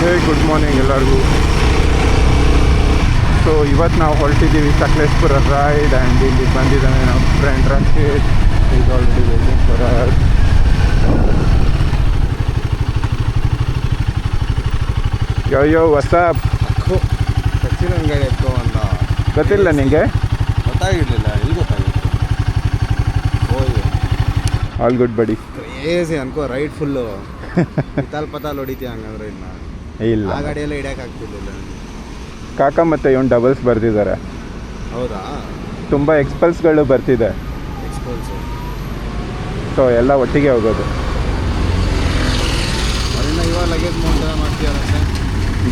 ಹೇ good morning ಎಲ್ಲರಿಗೂ. So ಇವತ್ತು ನಾವು ಹೊರಟಿದ್ದೀವಿ ಸಕಲೇಶ್ಪುರ ರೈಡ್ ಆ್ಯಂಡ್ ಇಲ್ಲಿ ಬಂದಿದ್ದಾನೆ ನಮ್ಮ friend Rakesh. Is already waiting for us. Yo what's up. Sachin ಗಾಡಿ ಎತ್ಕೊ ಅಂತ ಗೊತ್ತಿಲ್ಲ ನಿಂಗೆ? ಗೊತ್ತಾಗಿರ್ಲಿಲ್ಲ. ಎಲ್ಲಿ ಗೊತ್ತಾಗಿತ್ತು? All good buddy. ಏಸಿ ಅನ್ಕೋ ರೈಡ್ ಫುಲ್ಲು ಪತಾಲ್ ಹೊಡಿತೀಯ ಹಂಗಂದ್ರೆ ಇಲ್ಲ ಆ ಗಾಡಿಯೆಲ್ಲ ಹಿಡಿಯೋಕ್ಕಾಗ್ತಿರ್ಲಿಲ್ಲ. ಕಾಕ ಮತ್ತು ಇವನು ಡಬಲ್ಸ್ ಬರ್ತಿದ್ದಾರೆ. ಹೌದಾ? ತುಂಬ ಎಕ್ಸ್ಪಲ್ಸ್ಗಳು ಬರ್ತಿದೆ. ಎಕ್ಸ್ಪಲ್ಸು ಸೊ ಎಲ್ಲ ಒಟ್ಟಿಗೆ ಹೋಗೋದು. ಅದರಿಂದ ಇವಾಗ ಲಗೇಜ್ ಮೌಂಟ್ ಮಾಡ್ತೀಯಾರಂತೆ.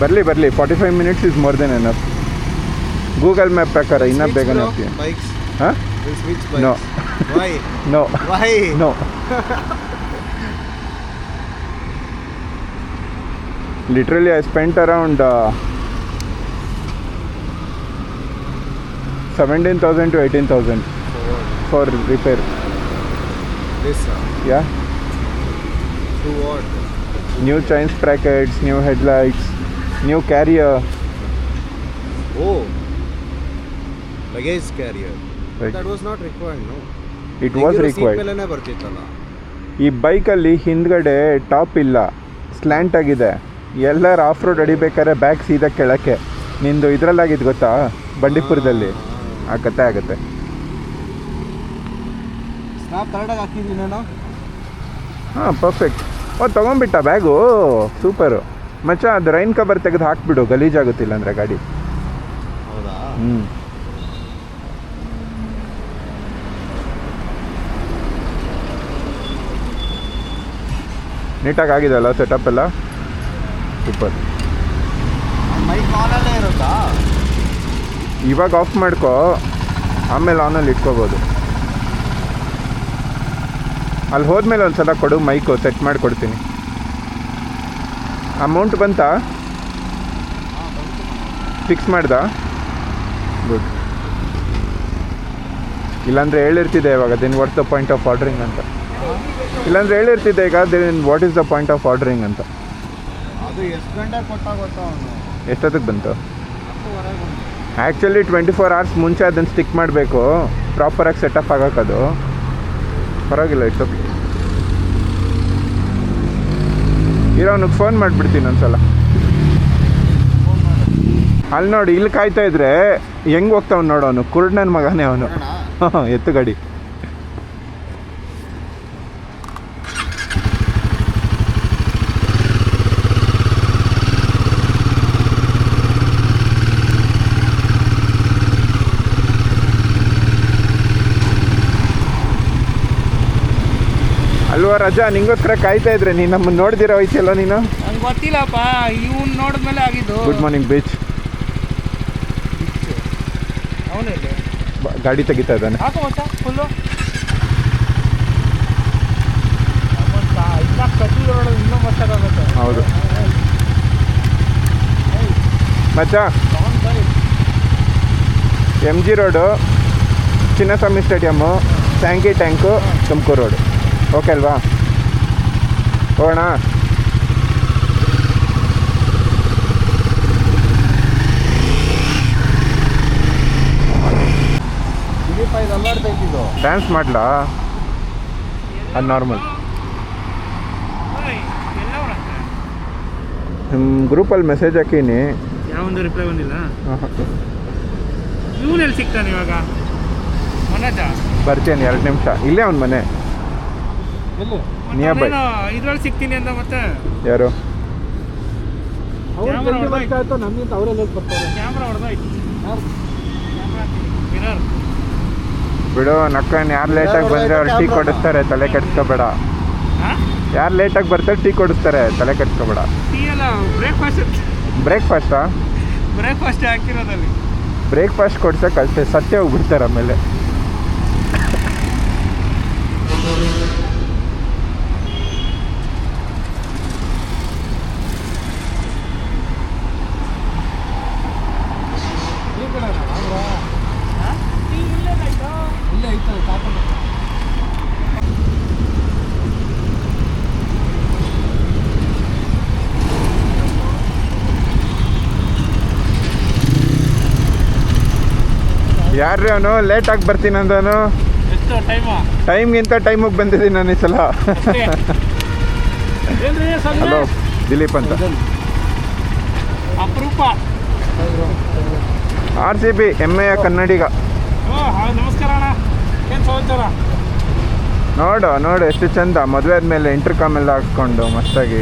ಬರಲಿ 45 minutes is more than enough. Google map ಪ್ರಕಾರ ಇನ್ನೂ ಬೇಗನೆ ಹೋಗ್ತೀಯ. ಬೈಕ್ಸ್ ಹಾಂ? No why no why no. Literally, I spent around 17,000 to 18,000 for repair. This Yeah. to what? New chain sprockets, new headlights, new carrier. Oh, luggage carrier. Right. That was not required, no? It was required. Seat ಮೇಲೆನೇ ಬರ್ತಿತ್ತಲ್ಲ. ಈ ಬೈಕಲ್ಲಿ ಹಿಂದ್ಗಡೆ top ಇಲ್ಲ, slant ಆಗಿದೆ. ಎಲ್ಲರೂ of road ಹೊಡಿಬೇಕಾದ್ರೆ bag ಸೀದಾ ಕೆಳಕ್ಕೆ. ನಿಂದು ಇದರಲ್ಲಾಗಿದ್ದು ಗೊತ್ತಾ, ಬಂಡೀಪುರದಲ್ಲಿ ಆ ಕತೆ ಆಗುತ್ತೆ. ಸ್ನಾಪ್ ಕರೆಕ್ಟಾಗಿ ಹಾಕಿದ್ದೀನಿ ನಾನು. ಹಾಂ ಪರ್ಫೆಕ್ಟ್. ತೊಗೊಂಬಿಟ್ಟ ಬ್ಯಾಗು. ಸೂಪರು ಮಚ್ಚ. ಅದು ರೈನ್ ಕವರ್ ತೆಗೆದು ಹಾಕ್ಬಿಡು, ಗಲೀಜಾಗುತ್ತಿಲ್ಲ ಅಂದರೆ ಗಾಡಿ. ಹೌದಾ? ನೀಟಾಗಿ ಆಗಿದೆಲ್ಲ ಸೆಟಪ್ ಎಲ್ಲ. ಸೂಪರ್. ಮೈಕ್ ಆನಲ್ಲೇ ಇರುತ್ತಾ? ಇವಾಗ ಆಫ್ ಮಾಡ್ಕೋ, ಆಮೇಲೆ ಆನಲ್ಲಿ ಇಟ್ಕೋಬೋದು. ಅಲ್ಲಿ ಹೋದ್ಮೇಲೆ ಒಂದು ಸಲ ಕೊಡು ಮೈಕು, ಸೆಟ್ ಮಾಡಿಕೊಡ್ತೀನಿ. ಅಮೌಂಟ್ ಬಂತಾ? ಫಿಕ್ಸ್ ಮಾಡ್ದ? ಗುಡ್. ಇಲ್ಲಾಂದರೆ ಹೇಳಿರ್ತಿದ್ದೆ ಇವಾಗ then what's the point of ordering ಅಂತ. ಇಲ್ಲಾಂದರೆ ಹೇಳಿರ್ತಿದ್ದೆ ಈಗ then what is the point of ordering ಅಂತ. ಅದು ಎಷ್ಟು ಗಂಟೆ ಕೊಟ್ಟಾಗುತ್ತೋ ಅವನು. ಎಷ್ಟೊತ್ತಿಗೆ ಬಂತು? 10:30 ಬಂತು. ಆ್ಯಕ್ಚುಲಿ 24 hours ಮುಂಚೆ ಅದನ್ನು ಸ್ಟಿಕ್ ಮಾಡಬೇಕು, ಪ್ರಾಪರಾಗಿ ಸೆಟಪ್ ಆಗೋಕ್ಕದು. ಪರವಾಗಿಲ್ಲ, ಇಟ್ಸ್ ಓಕೆ. ಇರೋನಿಗೆ ಫೋನ್ ಮಾಡಿಬಿಡ್ತೀನಿ ಒಂದ್ಸಲ. ಅಲ್ಲಿ ನೋಡಿ, ಇಲ್ಲಿ ಕಾಯ್ತಾ ಇದ್ರೆ ಹೆಂಗೆ ಹೋಗ್ತಾವ್ ನೋಡು. ಅವನು ಕುರುಡ್ ನನ್ನ ಮಗನೇ ಅವನು. ಹಾಂ, ಎತ್ತು ಗಾಡಿ. ಅಲ್ವಾ ರಜಾ, ನಿಂಗೋಸ್ಕರ ಕಾಯ್ತಾ ಇದ್ರೆ ನೀನು ನಮ್ಮನ್ನು ನೋಡ್ದಿರೋ ಐತಿಯಲ್ಲ ನೀನು. ನಂಗೆ ಗೊತ್ತಿಲ್ಲಪ್ಪ, ಇವ್ನು ನೋಡಿದ್ಮೇಲೆ ಆಗಿದ್ದು. Good morning beach. ಅವನಲ್ಲಿ ಗಾಡಿ ತೆಗಿತಾ ಇದ್ದಾನೆ. ಹಾಕೋ ಮಚ್ಚ ಫುಲ್ಲು. ಕಟ್ಟಿ ನೋಡೋದು ಇನ್ನೂ ಮಸ್ತಾಗುತ್ತೆ. ಹೌದು ಮಚ್ಚ. MG ರೋಡು, ಚಿನ್ನಸ್ವಾಮಿ ಸ್ಟೇಡಿಯಮ್ಮು, ಟ್ಯಾಂಕಿ ಟ್ಯಾಂಕು, ತುಮಕೂರು ರೋಡು. ಓಕೆ ಅಲ್ವಾ? ಹೋಗೋಣ. ಡ್ಯಾನ್ಸ್ ಮಾಡಲಾ? ಅದು ನಾರ್ಮಲ್. ಗ್ರೂಪಲ್ಲಿ ಮೆಸೇಜ್ ಹಾಕೀನಿ, ಯಾವೊಂದು ರಿಪ್ಲೈ ಬಂದಿಲ್ಲ. ಹಾಂ. ಇವನಲ್ಲಿ ಸಿಗ್ತಾನೆ ಇವಾಗ ಮನೋಜ. ಬರ್ತೀನಿ 2 ನಿಮಿಷ. ಇಲ್ಲೇ ಅವ್ನ ಮನೆ. Near by. ಇದ್ರಲ್ಲಿ ಸಿಗ್ತೀನಿ ಅಂತ. ಮತ್ತೆ ಯಾರು? ಕ್ಯಾಮ್ರಾ ಹೊಡೆದಾಯ್ತು. ಮಿರರ್ ಬಿಡು ನಕ್ಕನ್. ಯಾರು ಲೇಟಾಗಿ ಬಂದರೆ ಅವ್ರು ಟೀ ಕೊಡಿಸ್ತಾರೆ, ತಲೆ ಕೆಡಿಸ್ಕೋಬೇಡ. ಯಾರು ಲೇಟಾಗಿ ಬರ್ತಾರೆ ಟೀ ಕೊಡಿಸ್ತಾರೆ, ತಲೆ ಕೆಡಿಸ್ಕೋಬೇಡ. ಟೀ ಅಲ್ಲ, ಬ್ರೇಕ್ಫಾಸ್ಟ್. ಬ್ರೇಕ್ಫಾಸ್ಟಾ? ಬ್ರೇಕ್ಫಾಸ್ಟ್ ಹಾಕಿರೋದಲ್ಲಿ. ಬ್ರೇಕ್ಫಾಸ್ಟ್ ಕೊಡ್ಸಕ್ಕೆ ಅಷ್ಟೇ, ಸತ್ಯ ಹೋಗ್ಬಿಡ್ತಾರೆ ಆಮೇಲೆ. ಇಲ್ಲೇ ಐತಲ್ಲ ಕಾಕೊಂಡು. ಯಾರ್ರಿ ಅವನು ಲೇಟಾಗಿ ಬರ್ತೀನಿ ಅಂದವನು? ಎಷ್ಟು ಟೈಮಾ? ಟೈಮ್ಗಿಂತ ಟೈಮಿಗೆ ಬಂದಿದ್ದೀನಿ ನಾನು ಈ ಸಲ. ಏನ್ರಿ ಹಲೋ ದಿಲೀಪ್ ಅಂತ. ಅಪರೂಪ. RCB ಹೆಮ್ಮೆಯ ಕನ್ನಡಿಗ. ನಮಸ್ಕಾರ ಅಣ್ಣ, ಏನು ಸಮಾಚಾರ? ನೋಡು ಎಷ್ಟು ಚಂದ ಮದುವೆ ಆದಮೇಲೆ ಇಂಟರ್ಕಾಮ್ ಎಲ್ಲ ಹಾಕ್ಸ್ಕೊಂಡು ಮಸ್ತಾಗಿ.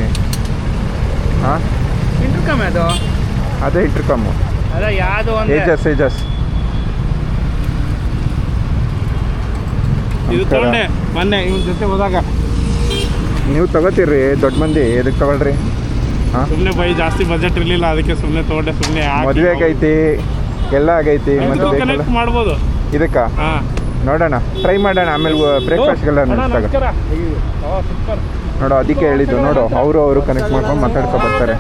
ಹಾಂ ಇಂಟರ್ಕಮ್ ಅದು? ಅದೇ ಇಂಟರ್ಕಾಮು. ಅದ ಯಾವುದು ಏಜಸ್ ಇದು ತೊಗೊಂಡೆ ಮೊನ್ನೆ ಇವನ ಜೊತೆ ಹೋದಾಗ. ನೀವು ತಗೋತೀರಿ ದೊಡ್ಡ ಮಂದಿ, ಎದಕ್ಕೆ ತಗೊಳ್ರಿ? ಹಾಂ ಸುಮ್ಮನೆ ಬೈ ಜಾಸ್ತಿ ಬಜೆಟ್ ಇರಲಿಲ್ಲ, ಅದಕ್ಕೆ ಸುಮ್ಮನೆ ತೊಗೊಂಡೆ. ಸುಮ್ಮನೆ ಮದುವೆ ಆಗೈತಿ, ಎಲ್ಲ ಆಗೈತಿ, ಮತ್ತೆ ಕನೆಕ್ಟ್ ಮಾಡ್ಬೋದು ಇದಕ್ಕೆ. ಹಾಂ ನೋಡೋಣ, ಟ್ರೈ ಮಾಡೋಣ. ಆಮೇಲೆ ಬ್ರೇಕ್ಫಾಸ್ಟ್ಗೆಲ್ಲ ನಮಸ್ಕಾರ. ನೋಡು, ಅದಕ್ಕೆ ಹೇಳಿದ್ದು. ನೋಡು, ಅವರು ಕನೆಕ್ಟ್ ಮಾಡ್ಕೊಂಡು ಮಾತಾಡ್ಕೊ ಬರ್ತಾರೆ.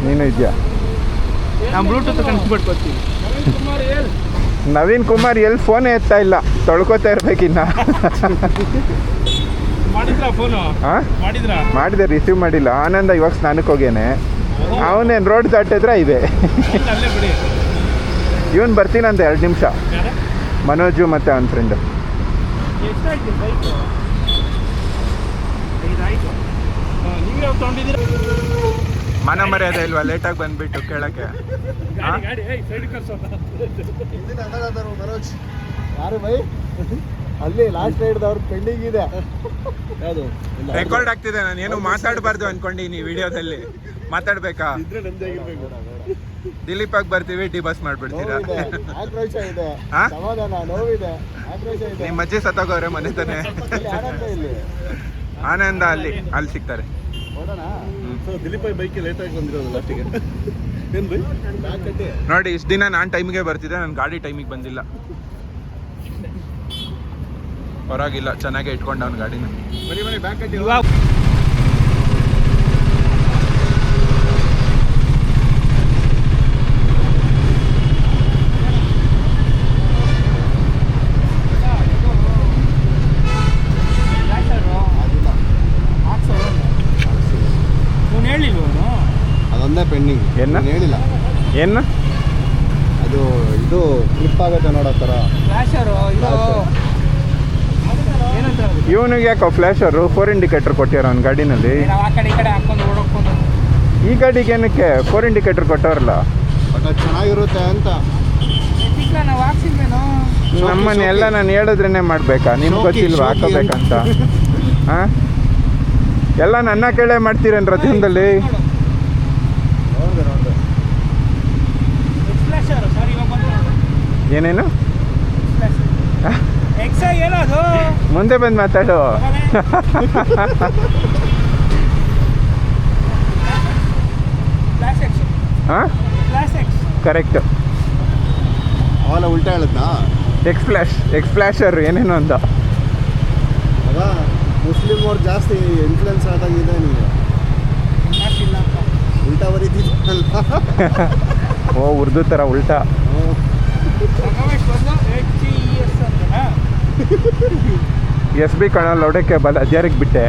ನೀನು ಇದೆಯಾ? ನಾನು ಬ್ಲೂಟೂತ್ ಕನೆಕ್ಟ್ ಮಾಡ್ಕೊಳ್ತೀನಿ. ನವೀನ್ ಕುಮಾರ್ ಎಲ್ಲಿ ಫೋನೇ ಎತ್ತಾ ಇಲ್ಲ, ತೊಳ್ಕೊತಾ ಇರ್ಬೇಕಿನ್ನ. ಮಾಡಿದ್ರಾ ಫೋನು? ಹಾಂ ಮಾಡಿದ್ರಾ? ರಿಸೀವ್ ಮಾಡಿಲ್ಲ. ಆನಂದ ಇವಾಗ ಸ್ನಾನಕ್ಕೆ ಹೋಗ್ಯಾನೆ. ಅವನೇನು ರೋಡ್ ದಾಟಿದ್ರೆ ಇದೆ. ಅಲ್ಲೇ ಬಿಡಿ. ಇವನು ಬರ್ತೀನಂತ 2 ನಿಮಿಷ. ಮನೋಜು ಮತ್ತು ಅವನ ಫ್ರೆಂಡು. ಎಷ್ಟಾಯ್ತು ಬೈಕು? 5 ಆಯಿತು. ನೀವು ಯಾವಾಗ ತೊಗೊಂಡಿದ್ದೀರಾ? ಮನ ಮರ್ಯಾದೆ ಇಲ್ವಾ ಲೇಟಾಗಿ ಬಂದುಬಿಟ್ಟು ಕೇಳೋಕ್ಕೆ? ಗಾಡಿ ಸೈಡ್ ಕರ್ಸೋಣ. ಮನೋಜ್ ಯಾರು ಬೈ? ಅಲ್ಲಿ ಲಾಸ್ಟ್ ರೈಡ್ದವ್ರು ಪೆಂಡಿಂಗ್ ಇದೆ. ಯಾವುದು ರೆಕಾರ್ಡ್ ಆಗ್ತಿದೆ. ನಾನು ಏನು ಮಾತಾಡಬಾರ್ದು ಅನ್ಕೊಂಡಿನಿ ವಿಡಿಯೋದಲ್ಲಿ. ಮಾತಾಡ್ಬೇಕಾ? ದಿಲೀಪಾಗಿ ಬರ್ತೀವಿ, ಡಿ ಬಸ್ ಮಾಡ್ಬಿಡ್ತೀರಾ? ಆಕ್ರೋಶ ಇದೆ, ಹಾ? ಸಮಾಧಾನ, ನೋವಿದೆ, ಆಕ್ರೋಶ ಇದೆ. ನಿಮ್ಮ ಅಜ್ಜಿ ಸತ್ತೋಗವ್ರೆ ಮನೆ ತಾನೆ. ಇಲ್ಲಿ ಆನಂದ ಅಲ್ಲಿ ಸಿಗ್ತಾರೆ. ನೋಡೋಣ. ದಿಲೀಪ್ ಬೈಕ್ ಲೇಟ್ ಆಗಿ ಬಂದಿರೋದು ಲಾಸ್ಟಿಗೆ. ಏನು ಬೈ ಬ್ಯಾಗ್ ಕಟ್ಟಿ ನೋಡಿ, ಇಷ್ಟು ದಿನ ನಾನು ಟೈಮಿಗೆ ಬರ್ತಿದ್ದೆ, ನನ್ನ ಗಾಡಿ ಟೈಮಿಗೆ ಬಂದಿಲ್ಲ. ಹೊರಗಿಲ್ಲ, ಚೆನ್ನಾಗೇ ಇಟ್ಕೊಂಡು ಅವ್ನ ಗಾಡಿನ. ಬನ್ನಿ ಬ್ಯಾಗ್ ಕಟ್ಟಿ. ಇವಾಗ ಅದೊಂದೇ ಪೆಂಡಿಂಗ್. ಏನ ಹೇಳಿಲ್ಲ ಏನು ಅದು ಇದು ಕ್ಲಿಪ್ ಆಗುತ್ತೆ ನೋಡೋ ಥರ. ಇವನಿಗೆ ಯಾಕೋ ಫ್ಲ್ಯಾಶರು 4 ಇಂಡಿಕೇಟರ್ ಕೊಟ್ಟಿರೋ ಅವ್ನ ಗಾಡಿನಲ್ಲಿ. ಈ ಗಾಡಿಗೆ ಏನಕ್ಕೆ 4 ಇಂಡಿಕೇಟರ್ ಕೊಟ್ಟವ್ರಲ್ಲ? ಬಟ್ ಅದು ಚೆನ್ನಾಗಿರುತ್ತೆ ಅಂತ. ನಮ್ಮನ್ನ ಎಲ್ಲ ನಾನು ಹೇಳಿದ್ರೇನೆ ಮಾಡಬೇಕಾ? ನಿಮ್ಗೆ ಗೊತ್ತಿಲ್ವಾ ಹಾಕೋಬೇಕಂತ? ಹಾಂ, ಎಲ್ಲ ನನ್ನ ಕೇಳೇ ಮಾಡ್ತೀರೇನ್ರ ಜೀವನದಲ್ಲಿ? ಏನೇನು ಮುಂದೆ ಬಂದು ಮಾತಾಡು. ಹಾಂ ಕರೆಕ್ಟ್. ಅವೆಲ್ಲ ಉಲ್ಟಾ ಹೇಳಿದ್ನಾ? ಎಕ್ಸ್ಪ್ಲಾಶರ್ ಏನೇನು ಅಂತ. ಆಗ ಮುಸ್ಲಿಂ ಅವ್ರು ಜಾಸ್ತಿ ಇನ್ಫ್ಲುಯೆನ್ಸ್ ಆದಂಗಿದೆ. ನೀವು ಉಲ್ಟಾ ಬರೀತಿದ್ದಲ್ಲ. ಓ, ಉರ್ದು ಥರ ಉಲ್ಟಾ. SB ಕಣಲ್ಲಿ ಹೊಡಕ್ಕೆ ಅದ್ಯಾರಿಗೆ ಬಿಟ್ಟೆ?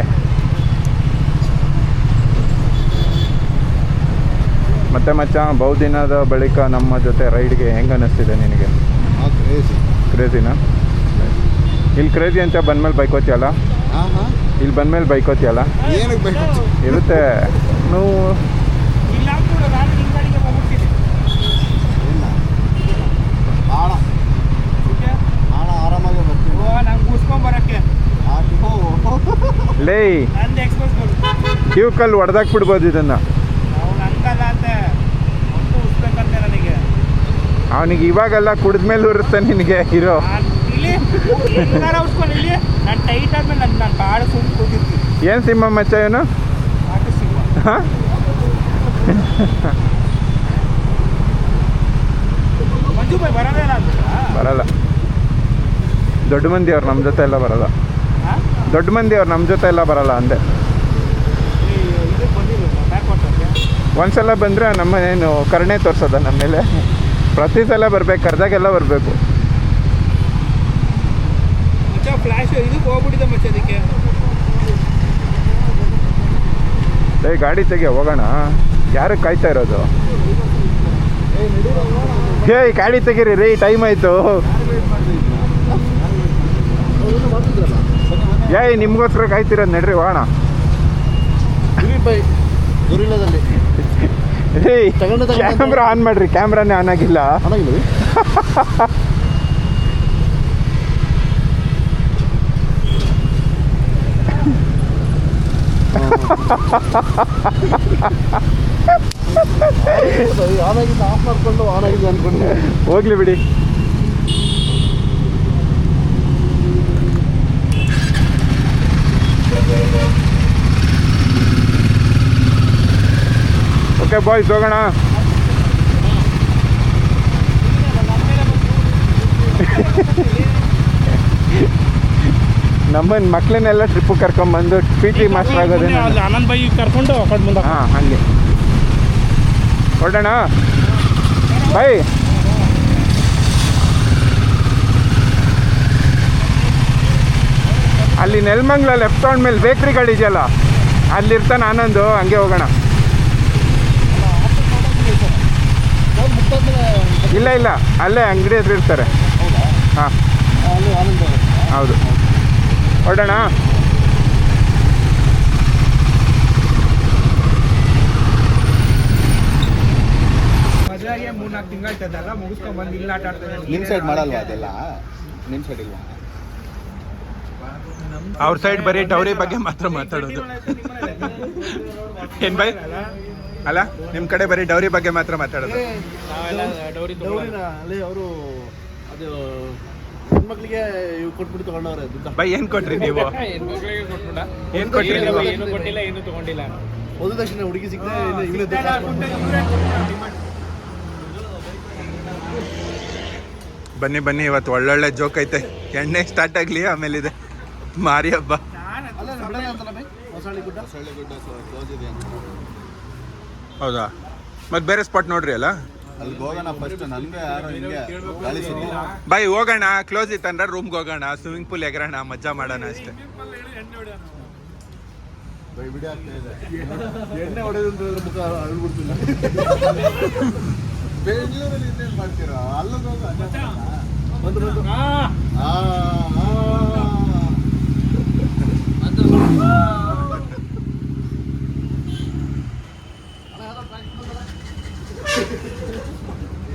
ಮತ್ತೆ ಮಚ್ಚ, ಬಹುದಿನದ ಬಳಿಕ ನಮ್ಮ ಜೊತೆ ರೈಡ್ಗೆ ಹೆಂಗೆ ಅನ್ನಿಸ್ತಿದೆ ನಿನಗೆ? ಕ್ರೇಜಿನಾ? ಇಲ್ಲಿ ಕ್ರೇಜಿ ಅಂತ ಬಂದಮೇಲೆ ಬೈಕೋತಿಯಲ್ಲ, ಇಲ್ಲಿ ಬಂದಮೇಲೆ ಬೈಕೋತಿಯಲ್ಲ? ಏನಕ್ಕೆ ಬೇಕು ಇರುತ್ತೆ ನಾವು. ಭಾಳ ಭಾಳ ಆರಾಮಾಗಿ ಬರ್ತೀವಿ. ಲೇ, ಕ್ಯೂಕಲ್ಲಿ ಹೊಡೆದಾಕ್ಬಿಡ್ಬೋದು ಇದನ್ನು. ಅವನಿಗೆ ಇವಾಗೆಲ್ಲ ಕುಡಿದ್ಮೇಲೆ ಉರುತ್ತೆ ನಿನಗೆ ಹೀರೋ. ಏನು ಸಿಂಹ ಮಚ್ಚ ಏನು? ಹಾಂ, ಬರಲ್ಲ. ದೊಡ್ಡ ಮಂದಿ ಅವ್ರು ನಮ್ಮ ಜೊತೆ ಎಲ್ಲ ಬರಲ್ಲ. ದೊಡ್ಡ ಮಂದಿ ಅವ್ರು ನಮ್ಮ ಜೊತೆ ಎಲ್ಲ ಬರಲ್ಲ ಅಂದೆ. ಒಂದ್ಸಲ ಬಂದರೆ ನಮ್ಮ ಏನು ಕರುಣೆ ತೋರಿಸೋದ ನಮ್ಮ ಮೇಲೆ? ಪ್ರತಿ ಸಲ ಬರ್ಬೇಕು, ಕರೆದಾಗೆಲ್ಲ ಬರಬೇಕು. ಗಾಡಿ ತೆಗೆ ಹೋಗೋಣ. ಯಾರು ಕಾಯ್ತಾ ಇರೋದು? ಏಯ್ ಗಾಡಿ ತೆಗೀರಿ ರೀ, ಟೈಮ್ ಆಯಿತು. ಏಯ್ ನಿಮ್ಗೋಸ್ಕರ ಕಾಯ್ತಿರೋದು, ನಡ್ರಿ ಹೋಣ. ದಿಲೀಪ್ ಬೈ ಗೊರಿಲ್ಲದಲ್ಲಿ ಏಯ್ ಕ್ಯಾಮ್ರಾ ಆನ್ ಮಾಡ್ರಿ, ಕ್ಯಾಮ್ರಾನೇ ಆನ್ ಆಗಿಲ್ಲ. ಚೆನ್ನಾಗಿಲ್ಲ ಆನ್ ಆಗಿದ್ದು ಆಫ್ ಮಾಡ್ಕೊಂಡು ಆನ್ ಆಗಿದೆ ಅನ್ಕೊಂಡು ಹೋಗ್ಲಿ ಬಿಡಿ. ಓಕೆ ಬಾಯ್ಸ್, ಹೋಗೋಣ. ನಮ್ಮನ್ನ ಮಕ್ಳನ್ನೆಲ್ಲ ಟ್ರಿಪ್ಪು ಕರ್ಕೊಂಬಂದು ಪಿ ಟಿ ಮಾಸ್ಟರ್ ಆಗೋದೇನು. ಅಲ್ಲಿ ಆನಂದ್ ಬೈ ಕರ್ಕೊಂಡು ಆ ಕಡೆ ಮುಂದೆ ಹಾಂ ಹಾಗೆ ಹೊರಡೋಣ. ಬೈ ಅಲ್ಲಿ ನೆಲಮಂಗ್ಲ ಲೆಫ್ಟ್ ತಗೊಂಡ್ಮೇಲೆ ಬೇಕ್ರಿ ಗಾಡಿ ಇದೆಯಲ್ಲ, ಅಲ್ಲಿರ್ತಾನೆ ಆನಂದು, ಹಂಗೆ ಹೋಗೋಣ. ಇಲ್ಲ ಇಲ್ಲ, ಅಲ್ಲೇ ಅಂಗಡಿ ಹತ್ರ ಇರ್ತಾರೆ. ಹಾಂ ಹೌದು, ಹೊರಡೋಣ. ಮದುವೆಗೆ 3-4 ತಿಂಗಳು ಆಯ್ತದಲ್ಲ, ಮುಗಿಸ್ಕೊಂಡ್ ಬಂದು ಇಲ್ಲಿ ಆಟ ಆಡ್ತಾರೆ. ನಿಮ್ಮ ಸೈಡ್ ಮಾಡಲ್ವಾ ಅದೆಲ್ಲ? ನಿಮ್ಮ ಸೈಡ್ ಇಲ್ವಾ? ಅವ್ರ ಸೈಡ್ ಬರೀ ಡೌರಿ ಬಗ್ಗೆ ಮಾತ್ರ ಮಾತಾಡೋದು. ಏನ್ ಬೈ ಅಲ್ಲ, ನಿಮ್ಮ ಕಡೆ ಬರೀ ಡೌರಿ ಬಗ್ಗೆ ಮಾತ್ರ ಮಾತಾಡೋದು. ಡೌರಿನ ಅಲ್ಲಿ ಅವರು ಅದು ಹೆಣ್ಮಕ್ಳಿಗೆ ಇವು ಕೊಟ್ಬಿಟ್ಟು ತಗೊಂಡವ್ರೆ ದುಡ್ಡ. ಬೈ ಏನ್ ಕೊಟ್ರಿ ನೀವು? ಏನ್ ಕೊಟ್ರಿ ನೀವು? ಏನು ಕೊಟ್ಟಿಲ್ಲ, ಏನು ತಗೊಂಡಿಲ್ಲ. ಮದುವೆ ತಕ್ಷಣ ಹುಡುಗಿ ಸಿಕ್ಕದೆ ಇವನೇ ಬನ್ನಿ ಬನ್ನಿ, ಇವತ್ತು ಒಳ್ಳೊಳ್ಳೆ ಜೋಕ್ ಐತೆ. ಎಣ್ಣೆ ಸ್ಟಾರ್ಟ್ ಆಗಲಿ, ಆಮೇಲೆ ಇದೆ ಮಾರಿ ಹಬ್ಬ. ಹೌದಾ? ಮತ್ತೆ ಬೇರೆ ಸ್ಪಾಟ್ ನೋಡ್ರಿ ಅಲ್ಲ, ಅಲ್ಲಿ ಹೋಗೋಣ ಫಸ್ಟ್. ನನಗೆ ಯಾರು ಹಿಂಗೆ ಗಾಳಿ ಸಿಕ್ಕಿಲ್ಲ. ಬೈ ಹೋಗೋಣ, ಕ್ಲೋಸ್ ಇತ್ತಂದ್ರೆ ರೂಮ್ಗೆ ಹೋಗೋಣ, ಸ್ವಿಮ್ಮಿಂಗ್ ಪೂಲ್ ಎಗರೋಣ, ಮಜಾ ಮಾಡೋಣ ಅಷ್ಟೇ. ಬೈ ಬಿಡಿ ಆಗ್ತಾ ಇದೆ. ಎಣ್ಣೆ ಹೊಡೆದಂದ್ರೆ ಮುಖ ಅಳ್ಬಿಡ್ತಿಲ್ಲ. ಬೆಂಗಳೂರಲ್ಲಿ ಇನ್ನೇನು ಮಾಡ್ತೀರಾ? ಅಲ್ಲೋಗಿ ಹೋಗ. ಬಂದು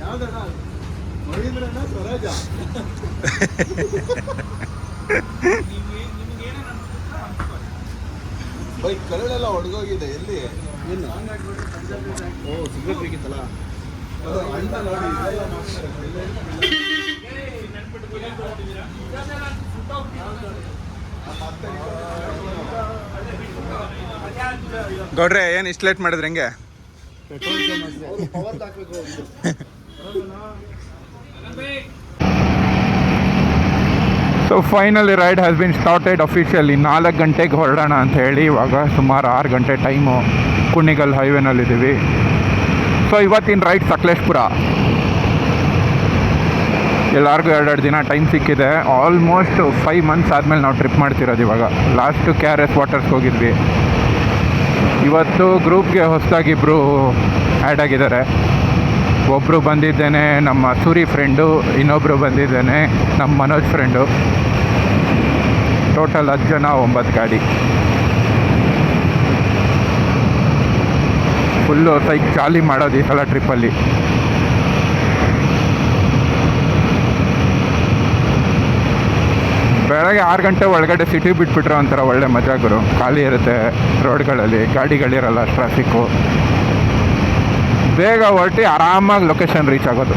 ಯಾವ್ದಣ್ಣ ಮಹೇಂದ್ರಣ್ಣ ಸ್ವರಾಜ? ಬೈ ಕರಳೆಲ್ಲ ಒಣಗೋಗಿದೆ. ಎಲ್ಲಿ? ಏನು? ಓ, ಸಿಗರೇಟ್ ಬೇಕಿತ್ತಲ್ಲ. ಅಣ್ಣ ನೋಡಿ ಇದೆಲ್ಲ ಮಾಡ್ತಾರೆ. ಗೌಡ್ರೆ, ಏನು ಇಷ್ಟು ಲೇಟ್ ಮಾಡಿದ್ರೆ ಹೆಂಗೆ? ಪವರ್ ಹಾಕ್ಬೇಕು. So finally ride has been started officially. 4 ಗಂಟೆಗೆ ಹೊರಡೋಣ ಅಂತ ಹೇಳಿ ಇವಾಗ ಸುಮಾರು 6 ಗಂಟೆ ಟೈಮು. ಕುಣಿಗಲ್ ಹೈವೇನಲ್ಲಿದ್ದೀವಿ. ಸೊ ಇವತ್ತಿನ ರೈಡ್ ಸಕಲೇಶ್ಪುರ. ಎಲ್ಲರಿಗೂ 2 ದಿನ ಟೈಮ್ ಸಿಕ್ಕಿದೆ. ಆಲ್ಮೋಸ್ಟ್ 5 ಮಂತ್ಸ್ ಆದಮೇಲೆ ನಾವು ಟ್ರಿಪ್ ಮಾಡ್ತಿರೋದು ಇವಾಗ. ಲಾಸ್ಟು KRS ವಾಟರ್ಸ್ಗೆ ಹೋಗಿದ್ವಿ. ಇವತ್ತು ಗ್ರೂಪ್ಗೆ ಹೊಸದಾಗಿ ಇಬ್ಬರು ಆ್ಯಡ್ ಆಗಿದ್ದಾರೆ. ಒಬ್ಬರು ಬಂದಿದ್ದೇನೆ ನಮ್ಮ ಸೂರಿ ಫ್ರೆಂಡು, ಇನ್ನೊಬ್ಬರು ಬಂದಿದ್ದೇನೆ ನಮ್ಮ ಮನೋಜ್ ಫ್ರೆಂಡು. ಟೋಟಲ್ 10 ಜನ, 9 ಗಾಡಿ. ಫುಲ್ಲು ಸೈಕ್ ಜಾಲಿ ಮಾಡೋದು ಈ ಸಲ ಟ್ರಿಪ್ಪಲ್ಲಿ. ಬೆಳಗ್ಗೆ 6 ಗಂಟೆ ಒಳಗಡೆ ಸಿಟಿ ಬಿಟ್ಬಿಟ್ರೆ ಒಂಥರ ಒಳ್ಳೆ ಮಜಾಗರು. ಖಾಲಿ ಇರುತ್ತೆ ರೋಡ್ಗಳಲ್ಲಿ, ಗಾಡಿಗಳಿರಲ್ಲ, ಟ್ರಾಫಿಕ್ಕು. ಬೇಗ ಹೊರಟಿ ಆರಾಮಾಗಿ ಲೊಕೇಶನ್ ರೀಚ್ ಆಗೋದು.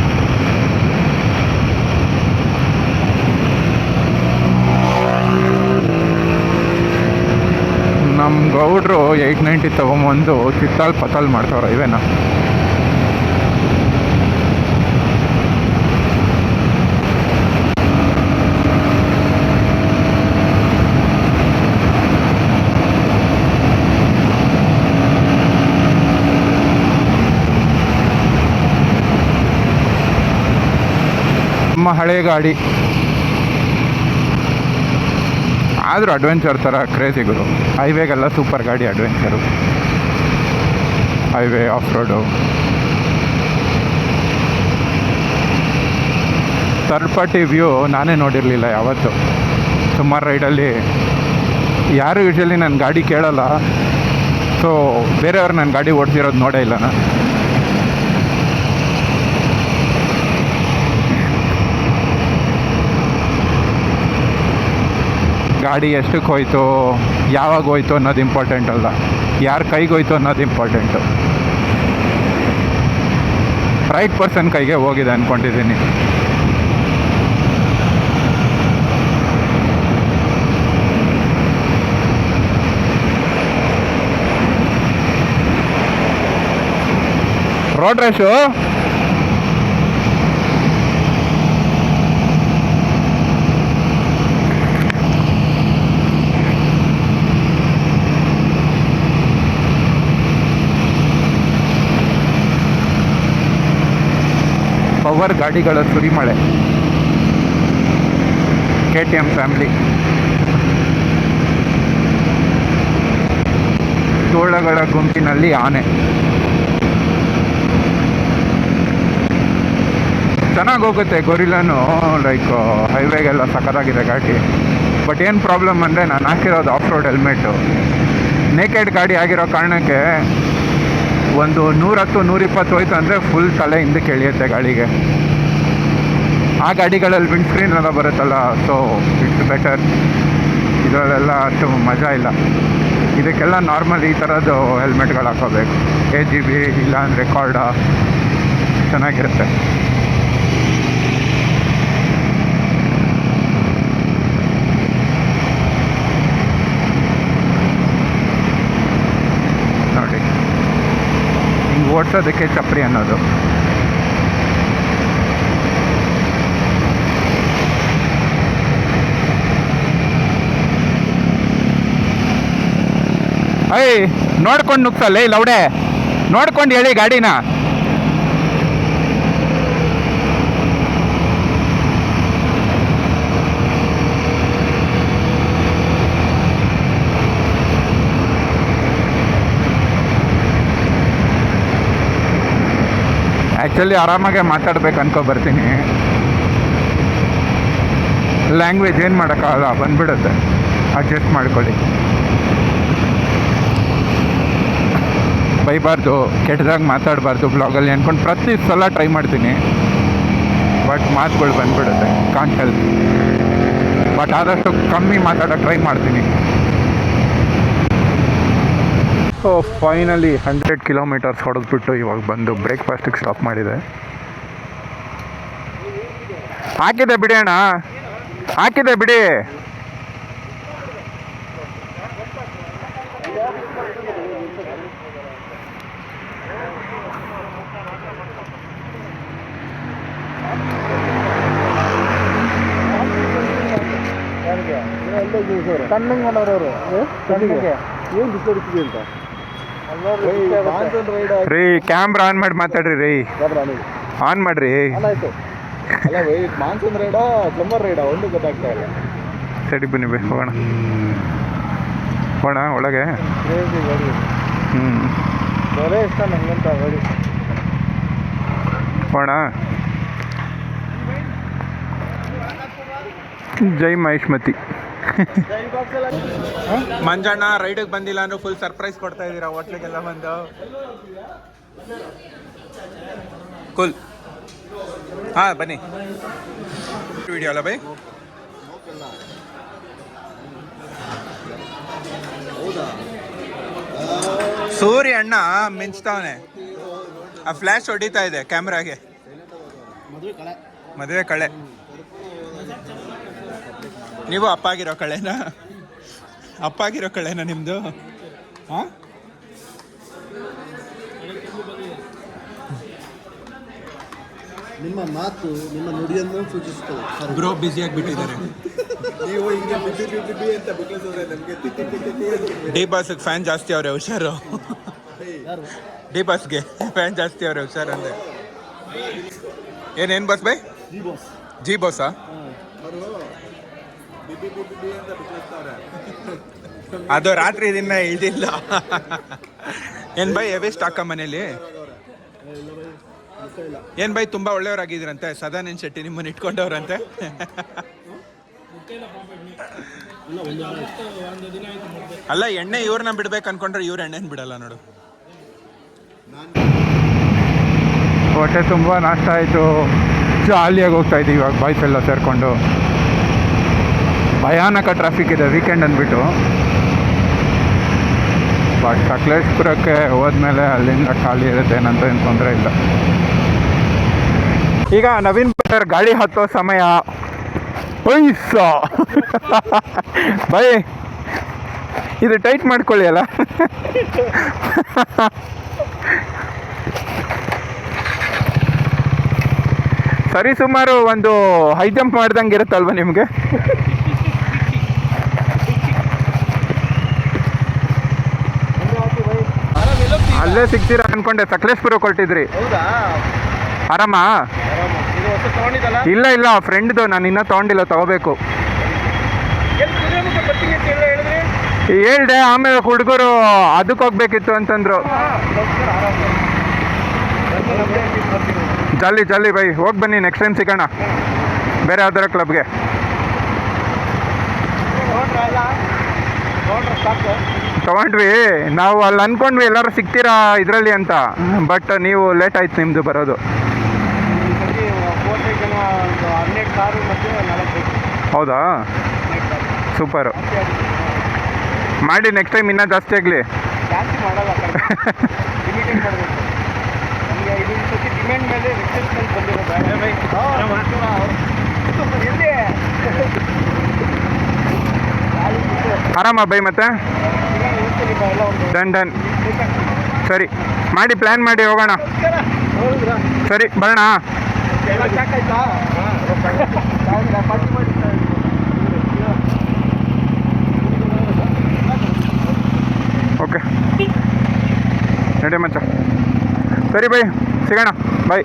ನಮ್ಮ ಗೌಡ್ರು 890 ತೊಗೊಂಬಂದು ಚಿತ್ತಾಲ್ ಪತಾಲ್ ಮಾಡ್ತಾವ್ರೆ ಇವೇನ. ನಮ್ಮ ಹಳೆ ಗಾಡಿ ಆದರೂ ಅಡ್ವೆಂಚರ್ ಥರ ಕ್ರೇಜಿಗಳು. ಹೈವೇಗೆಲ್ಲ ಸೂಪರ್ ಗಾಡಿ adventure. Highway, of road. Third party view ನಾನೇ ನೋಡಿರಲಿಲ್ಲ ಯಾವತ್ತು. ಸುಮಾರು ರೈಡಲ್ಲಿ ಯಾರು ಯೂಶ್ವಲಿ ನನ್ನ ಗಾಡಿ ಕೇಳಲ್ಲ, ಸೊ ಬೇರೆಯವ್ರು ನನ್ನ ಗಾಡಿ ಓಡಿಸಿರೋದು ನೋಡೇ ಇಲ್ಲ ನಾನು. ಗಾಡಿ ಎಷ್ಟಕ್ಕೆ ಹೋಯ್ತು, ಯಾವಾಗ ಹೋಯ್ತು ಅನ್ನೋದು ಇಂಪಾರ್ಟೆಂಟ್ ಅಲ್ಲ, ಯಾರ ಕೈಗೆ ಹೋಯ್ತು ಅನ್ನೋದು ಇಂಪಾರ್ಟೆಂಟು. ರೈಟ್ ಪರ್ಸನ್ ಕೈಗೆ ಹೋಗಿದೆ ಅಂದ್ಕೊಂಡಿದ್ದೀನಿ. ರೋಡ್ ರ್ಯಾಶು ಪವರ್ ಗಾಡಿಗಳ ಸುರಿಮಳೆ. KTM family. ತೋಳಗಳ ಗುಂಪಿನಲ್ಲಿ ಆನೆ. ಚೆನ್ನಾಗಿ ಹೋಗುತ್ತೆ ಗೊರಿಲ್ಲನು, ಲೈಕ್ ಹೈವೇಗೆಲ್ಲ ಸಖತ್ತಾಗಿದೆ ಗಾಡಿ. ಬಟ್ ಏನು ಪ್ರಾಬ್ಲಮ್ ಅಂದರೆ ನಾನು ಹಾಕಿರೋದು ಆಫ್ ರೋಡ್ ಹೆಲ್ಮೆಟು. ನೇಕೆಡ್ ಗಾಡಿ ಆಗಿರೋ ಕಾರಣಕ್ಕೆ ಒಂದು 110-120 ಹೋಯ್ತು ಅಂದರೆ ಫುಲ್ ತಲೆ ಹಿಂದಕ್ಕೆ ಎಳೆಯುತ್ತೆ ಗಾಡಿಗೆ. ಆ ಗಾಡಿಗಳಲ್ಲಿ ವಿಂಡ್ ಸ್ಕ್ರೀನ್ ಎಲ್ಲ ಬರುತ್ತಲ್ಲ, ಸೊ ಇಟ್ಸ್ ಬೆಟರ್. ಇದರಲ್ಲೆಲ್ಲ ಅಷ್ಟು ಮಜಾ ಇಲ್ಲ. ಇದಕ್ಕೆಲ್ಲ ನಾರ್ಮಲ್ ಈ ಥರದ್ದು ಹೆಲ್ಮೆಟ್ಗಳು ಹಾಕೋಬೇಕು. AGB ಇಲ್ಲ ಅಂದರೆ ಕಾರ್ಡ ಚೆನ್ನಾಗಿರುತ್ತೆ. ನೋಡಿ, ಹಿಂಗೆ ಓಡಿಸೋದಕ್ಕೆ ಚಪ್ರಿ ಅನ್ನೋದು. ಅಯ್ಯ ನೋಡ್ಕೊಂಡು ನುಗ್ಸಲ್ಲ ಈ ಲೌಡೆ, ನೋಡ್ಕೊಂಡು ಹೇಳಿ ಗಾಡಿನ. ಆ್ಯಕ್ಚುಲಿ ಆರಾಮಾಗೆ ಮಾತಾಡ್ಬೇಕು ಅನ್ಕೊ ಬರ್ತೀನಿ. ಲ್ಯಾಂಗ್ವೇಜ್ ಏನು ಮಾಡೋಕ್ಕಾಗಲ್ಲ, ಬಂದ್ಬಿಡುತ್ತೆ. ಅಡ್ಜಸ್ಟ್ ಮಾಡ್ಕೊಳ್ಳಿ. ಬೈಬಾರ್ದು, ಕೆಟ್ಟದಾಗಿ ಮಾತಾಡಬಾರ್ದು ಬ್ಲಾಗಲ್ಲಿ ಅಂದ್ಕೊಂಡು ಪ್ರತಿ ಸಲ ಟ್ರೈ ಮಾಡ್ತೀನಿ. ಬಟ್ ಮಾತುಗಳು ಬಂದ್ಬಿಡುತ್ತೆ, ಕಾಂಟ್ ಹೆಲ್ಪ್. ಬಟ್ ಆದಷ್ಟು ಕಮ್ಮಿ ಮಾತಾಡೋಕ್ಕೆ ಟ್ರೈ ಮಾಡ್ತೀನಿ. ಸೊ ಫೈನಲಿ 100 ಕಿಲೋಮೀಟರ್ಸ್ ಹೊಡೆದ್ಬಿಟ್ಟು ಇವಾಗ ಬಂದು ಬ್ರೇಕ್ಫಾಸ್ಟಿಗೆ ಸ್ಟಾಪ್ ಮಾಡಿದೆ. ಹಾಕಿದೆ ಬಿಡಿ ಅಣ್ಣ, ಹಾಕಿದೆ ಬಿಡಿ. ಕಣ್ಣಿಗೆ ಮಾಡೋರು ಕಣ್ಣಿಗೆ ಏನು ಬಿಸಿಲಿಡ್ತೀವಿ ಅಂತ ರೀ. ಕ್ಯಾಮ್ರಾ ಆನ್ ಮಾಡಿ ಮಾತಾಡ್ರಿ ರೀ, ಆನ್ ಮಾಡ್ರಿ. ಆಯ್ತು ಅಲ್ಲ ವೈ ಮಾನ್ಸೂನ್ ರೈಡಾ ಪ್ಲಂಬರ್ ರೈಡಾ ಒಂದು ಗೊತ್ತಾಗ್ತಾ ಇಲ್ಲ. ಸರಿ ಬನ್ನಿ ಬೈ, ಹೋಗೋಣ ಹೋಗೋಣ ಒಳಗೆ. ಬರೇ ಇಷ್ಟ ನಂಗಂತ ಗಾಡಿ ಹೋಗೋಣ. ಜೈ ಮಹೇಶ್ಮತಿ. ಮಂಜಣ್ಣ ರೈಡಿಗೆ ಬಂದಿಲ್ಲ ಅಂದ್ರೆ ಫುಲ್ ಸರ್ಪ್ರೈಸ್ ಕೊಡ್ತಾ ಇದ್ದೀರಾ ಹೋಟ್ಲಿಗೆಲ್ಲ ಬಂದು. ಕೂಲ್. ಹಾಂ ಬನ್ನಿ. ವಿಡಿಯೋ ಅಲ್ಲ ಬೈ? ಸೂರ್ಯ ಅಣ್ಣ ಮಿಂಚ್ತಾವನೆ, ಆ ಫ್ಲ್ಯಾಶ್ ಹೊಡಿತಾ ಇದೆ ಕ್ಯಾಮ್ರಾಗೆ. ಮದುವೆ ಕಳೆ. ನೀವು ಅಪ್ಪಾಗಿರೋ ಕಳೆನಾ? ಅಪ್ಪಾಗಿರೋ ಕಳೆನಾ ನಿಮ್ಮದು? ಹಾಂ, ನಿಮ್ಮ ಮಾತು ನಿಮ್ಮ ನುಡಿಯನ್ನು ಸೂಚಿಸುತ್ತದೆ. ಬ್ರೋ ಬ್ಯುಸಿಯಾಗಿ ಬಿಟ್ಟಿದ್ದಾರೆ. ನೀವು ಹಿಂಗೆ ಬಿದ್ದಿ ಅಂತ ಬಿಟ್ಟಿದ್ರೆ ನಮಗೆ ಡಿ ಬಾಸ್ಗೆ ಫ್ಯಾನ್ ಜಾಸ್ತಿ ಅವ್ರೆ, ಹುಷಾರು. ಡಿ ಬಾಸ್ಗೆ ಫ್ಯಾನ್ ಜಾಸ್ತಿ ಅವ್ರೆ, ಹುಷಾರು ಅಂದೆ. ಏನೇನು ಬಸ್ ಬೈ? ಜಿ ಬಾಸಾ? ಅದು ರಾತ್ರಿ ದಿನ ಇಳಿದಿಲ್ಲ. ಏನು ಬೈ ಎವೆ ಸ್ಟಾಕ ಮನೇಲಿ? ಏನು ಬೈ ತುಂಬ ಒಳ್ಳೆಯವರಾಗಿದ್ದೀರಂತೆ ಸದಾನಂದ ಶೆಟ್ಟಿ ನಿಮ್ಮನ್ನು ಇಟ್ಕೊಂಡವ್ರಂತೆ. ಅಲ್ಲ ಎಣ್ಣೆ ಇವ್ರನ್ನ ಬಿಡ್ಬೇಕು ಅನ್ಕೊಂಡ್ರೆ ಇವ್ರ ಎಣ್ಣೆನ ಬಿಡಲ್ಲ ನೋಡು. ಹೊಟ್ಟೆ ತುಂಬ ನಾಷ್ಟ ಆಯಿತು, ಜಾಲಿಯಾಗಿ ಹೋಗ್ತಾ ಇದ್ದೀವಿ ಇವಾಗ ಬಾಯ್ಸ್ ಎಲ್ಲ ಸೇರಿಕೊಂಡು. ಭಯಾನಕ ಟ್ರಾಫಿಕ್ ಇದೆ ವೀಕೆಂಡ್ ಅಂದ್ಬಿಟ್ಟು. ಬಟ್ ಸಕಲೇಶ್ಪುರಕ್ಕೆ ಹೋದ್ಮೇಲೆ ಅಲ್ಲಿಂದ ಖಾಲಿ ಇರುತ್ತೆ, ಏನಂತ ಏನು ತೊಂದರೆ ಇಲ್ಲ. ಈಗ ನವೀನ್ ಸರ್ ಗಾಡಿ ಹತ್ತೋ ಸಮಯ. ಬೈ ಇದು ಟೈಟ್ ಮಾಡ್ಕೊಳ್ಳಿ ಅಲ್ಲ. ಸರಿ ಸುಮಾರು ಒಂದು ಹೈ ಜಂಪ್ ಮಾಡ್ದಂಗೆ ಇರುತ್ತಲ್ವ ನಿಮಗೆ? ಅಲ್ಲೇ ಸಿಗ್ತೀರಾ ಅನ್ಕೊಂಡೆ, ಸಕಲೇಶ್ಪುರ ಕೊಟ್ಟಿದ್ರಿ. ಆರಾಮ? ಇಲ್ಲ ಇಲ್ಲ ಫ್ರೆಂಡ್ದು, ನಾನು ಇನ್ನೂ ತೊಗೊಂಡಿಲ್ಲ, ತಗೋಬೇಕು. ಹೇಳ್ದೆ, ಆಮೇಲೆ ಹುಡುಗರು ಅದಕ್ಕೆ ಹೋಗ್ಬೇಕಿತ್ತು ಅಂತಂದ್ರು. ಜಲ್ದಿ ಜಲ್ದಿ ಬೈ, ಹೋಗಿ ಬನ್ನಿ, ನೆಕ್ಸ್ಟ್ ಟೈಮ್ ಸಿಗೋಣ ಬೇರೆ ಯಾವ್ದಾರ ಕ್ಲಬ್ಗೆ. ತಗೊಂಡ್ವಿ ನಾವು, ಅಲ್ಲಿ ಅಂದ್ಕೊಂಡ್ವಿ ಎಲ್ಲರೂ ಸಿಗ್ತೀರಾ ಇದರಲ್ಲಿ ಅಂತ, ಬಟ್ ನೀವು ಲೇಟ್ ಆಯ್ತು ನಿಮ್ಮದು ಬರೋದು. ಹೌದಾ, ಸೂಪರು. ಮಾಡಿ ನೆಕ್ಸ್ಟ್ ಟೈಮ್ ಇನ್ನೂ ಜಾಸ್ತಿ ಆಗಲಿ. ಆರಾಮ ಬೈ? ಮತ್ತೆ ಡನ್ ಡನ್, ಸರಿ ಮಾಡಿ, ಪ್ಲ್ಯಾನ್ ಮಾಡಿ ಹೋಗೋಣ. ಸರಿ ಬರೋಣ. ಓಕೆ ನಡಿ ಮಚ್ಚ, ಸರಿ ಬೈ, ಸಿಗೋಣ, ಬಾಯ್.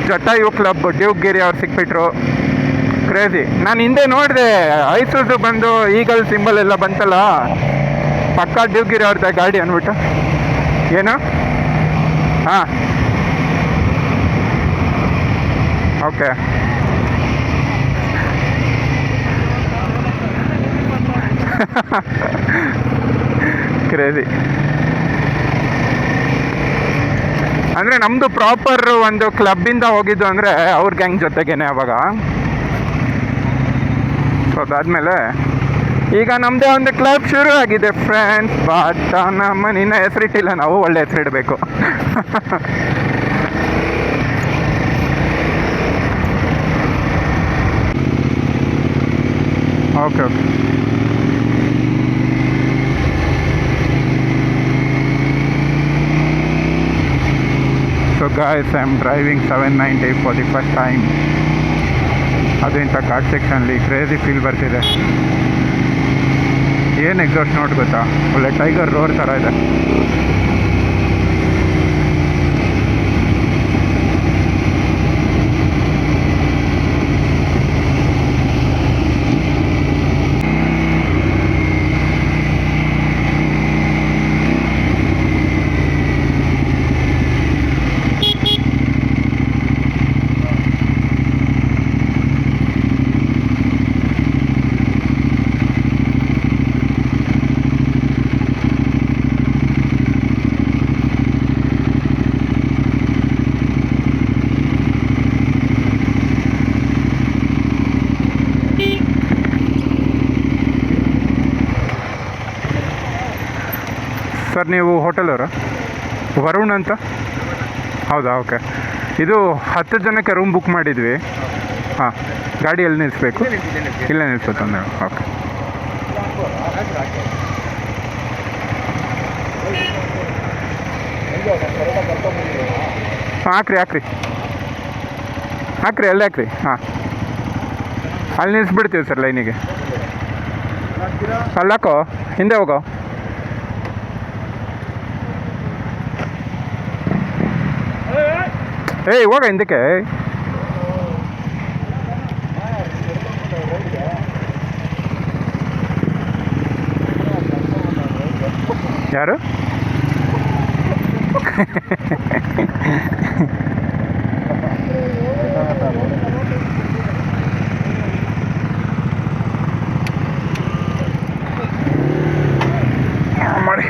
ಜಟಾಯು ಕ್ಲಬ್ ಡ್ಯೂಕ್ಗಿರಿ ಅವ್ರು ಸಿಕ್ಬಿಟ್ರು, ಕ್ರೇಜಿ. ನಾನು ಹಿಂದೆ ನೋಡಿದೆ ಐಸೂಸು ಬಂದು ಈಗಲ್ ಸಿಂಬಲ್ ಎಲ್ಲ ಬಂತಲ್ಲ, ಪಕ್ಕಾ ಡ್ಯೂಕ್ಗಿರಿ ಅವ್ರದ್ದು ಗಾಡಿ ಅಂದ್ಬಿಟ್ಟು. ಏನು? ಹಾಂ ಓಕೆ. ಕ್ರೇಜಿ. ಅಂದರೆ ನಮ್ಮದು ಪ್ರಾಪರ್ ಒಂದು ಕ್ಲಬ್ಬಿಂದ ಹೋಗಿದ್ದು ಅಂದರೆ ಅವ್ರ ಗ್ಯಾಂಗ್ ಜೊತೆಗೇನೆ ಅವಾಗ. ಸೊ ಅದಾದಮೇಲೆ ಈಗ ನಮ್ಮದೇ ಒಂದು ಕ್ಲಬ್ ಶುರು ಆಗಿದೆ ಫ್ರೆಂಡ್ಸ್. ಬಟ್ ನಮ್ಮ ನಿನ್ನ ಹೆಸರಿಟ್ಟಿಲ್ಲ, ನಾವು ಒಳ್ಳೆ ಹೆಸರಿಡಬೇಕು. Okay okay. So guys, I am driving 790 for the first time. ಅದು ಇಂಥ ಘಾಟ್ ಸೆಕ್ಷನ್ಲಿ ಕ್ರೇಜಿ ಫೀಲ್ ಬರ್ತಿದೆ. ಏನು ಎಕ್ಸಾಸ್ಟ್ ನೋಟ್ ಗೊತ್ತಾ, ಒಳ್ಳೆ ಟೈಗರ್ ರೋರ್ ಥರ ಇದೆ. ಸರ್ ನೀವು ಹೋಟೆಲವರಾ? ವರುಣ್ ಅಂತ? ಹೌದಾ, ಓಕೆ. ಇದು 10 ಜನಕ್ಕೆ ರೂಮ್ ಬುಕ್ ಮಾಡಿದ್ವಿ. ಹಾಂ, ಗಾಡಿ ಎಲ್ಲಿ ನಿಲ್ಲಿಸ್ಬೇಕು? ಇಲ್ಲೇ ನಿಲ್ಲಿಸುತ್ತೆ ಅಂದರೆ ಓಕೆ. ಹಾಕ್ರಿ ಹಾಕ್ರಿ ಹಾಕ್ರಿ, ಅಲ್ಲೇ ಹಾಕ್ರಿ. ಹಾಂ, ಅಲ್ಲಿ ನಿಲ್ಲಿಸ್ಬಿಡ್ತೀವಿ ಸರ್ ಲೈನಿಗೆ. ಅಲ್ಲಾಕೋ, ಹಿಂದೆ ಹೋಗೋ. ಏಯ್ ಹೋಗ ಹಿಂದಕ್ಕೆ. ಯಾರು? ಮಾಡಿ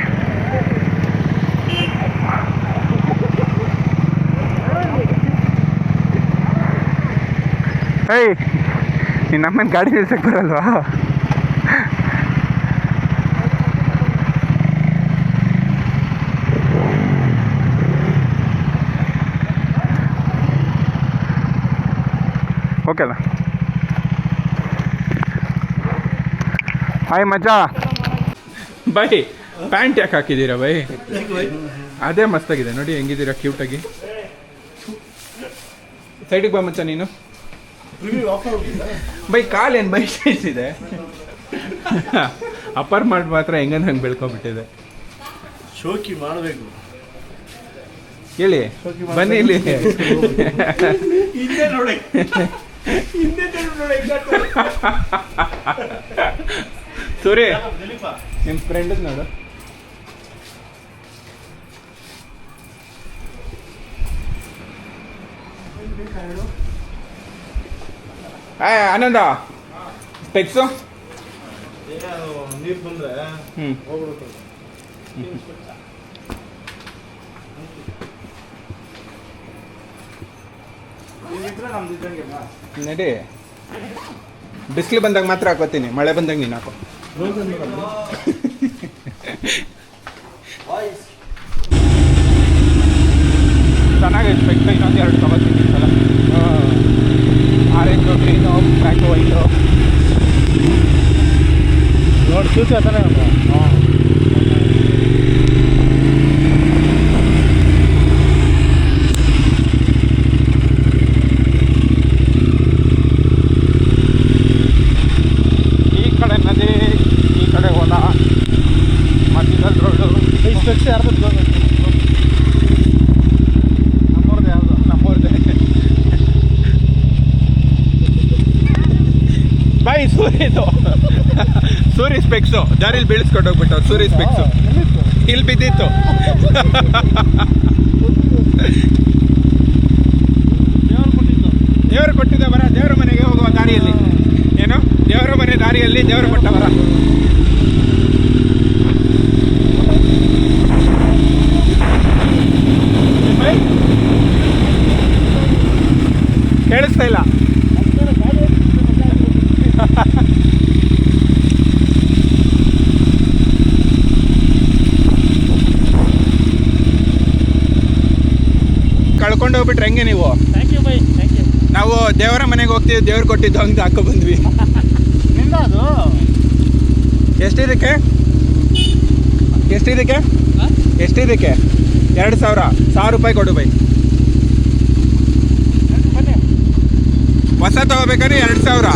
ಏಯ್ ನಿನ್ನ ಅಮ್ಮನ ಗಾಡಿ ನಿಲ್ಸಕ್ಕೆ ಬರಲ್ವಾ? ಓಕೆ ಅಲ್ಲ ಹಾಯ್ ಮಜಾ ಬೈ ಪ್ಯಾಂಟ್ ಯಾಕೆ ಹಾಕಿದ್ದೀರಾ ಬೈ? ಅದೇ ಮಸ್ತಾಗಿದೆ ನೋಡಿ ಹೆಂಗಿದ್ದೀರಾ ಕ್ಯೂಟಾಗಿ. ಸೈಡಿಗೆ ಬಾ ಮಚ್ಚ ನೀನು. ಬೈ ಕಾಲೇನು ಬೈ ಸೈಜ್ ಇದೆ. ಅಪ್ಪರ್ ಮಾಡಿ ಮಾತ್ರ ಹೆಂಗಂದ್ರೆ ಹಂಗೆ ಬೆಳ್ಕೊಂಡ್ಬಿಟ್ಟಿದೆ. ಶೋಕಿ ಮಾಡಬೇಕು ಹೇಳಿ ಬನ್ನಿ ಇಲ್ಲಿ. ಹಿಂದೆ ನೋಡಿ ಸೂರಿ ನಿಮ್ಮ ಫ್ರೆಂಡ್ ನೋಡು. ಆನಂದ ಸ್ಪೆಕ್ಸು ನೀರು ಬಂದ್ರೆ ಹೋಗ್ಬಿಡುತ್ತೆ. ನಡಿ ಬಿಸಿಲು ಬಂದಾಗ ಮಾತ್ರ ಹಾಕೋತೀನಿ, ಮಳೆ ಬಂದಾಗ ನೀನು ಹಾಕೋ. ಚೆನ್ನಾಗೈತೆ ಸ್ಪೆಕ್ಸ್. ಇನ್ನೊಂದು 2 ತಗೋತೀನಿ ಸಲ. ಆರೆಂಜು ಗ್ರೀನು ಬ್ಲ್ಯಾಕು ವೈಟು ನೋಡಿ ಚೂಸಿ ಆ ಥರ ಈ ಕಡೆ ನದಿ, ಈ ಕಡೆ ಹೊಲ, ಮಧ್ಯದಲ್ಲಿ ರೋಡು. ಈ ಸ್ಪೆಕ್ಸ್ ಯಾರ್ದು ನಮ್ಮವ್ರದ್ದು ಯಾವುದು? ನಮ್ಮೂರ್ದೆ ಬಾಯ್ ಸೂರ್ಯದು. ಸೂರ್ಯ ಸ್ಪೆಕ್ಸು ದಾರಿಲಿ ಬೀಳಿಸ್ಕೊಂಡು ಹೋಗ್ಬಿಟ್ಟು ಸೂರ್ಯ ಸ್ಪೆಕ್ಸು ಇಲ್ಲಿ ಬಿದ್ದಿತ್ತು. ದೇವರು ಕೊಟ್ಟಿದ್ದ ಬರ. ದೇವರ ಮನೆಗೆ ಹೋಗುವ ದಾರಿಯಲ್ಲಿ ಏನು ದೇವರ ಮನೆ ದಾರಿಯಲ್ಲಿ ದೇವರು ಕೊಟ್ಟ ಬರ. ಕೇಳಿಸ್ತಾ ಇಲ್ಲ. ಕಳ್ಕೊಂಡು ಹೋಗ್ಬಿಟ್ರೆ ಹೆಂಗೆ ನೀವು? Thank you bye, thank you. ನಾವು ದೇವರ ಮನೆಗೆ ಹೋಗ್ತೀವಿ, ದೇವ್ರು ಕೊಟ್ಟಿದ್ದು ಹಂಗೆ ಹಾಕೋ ಬಂದ್ವಿ. ನಿಂದ ಅದು ಎಷ್ಟಿದಕ್ಕೆ? ಎಷ್ಟಿದಕ್ಕೆ? 2,000 ರೂಪಾಯಿ ಕೊಡು ಬೈ. ಬನ್ನಿ. ಹೊಸ ತಗೋಬೇಕಾದ್ರೆ 2,000.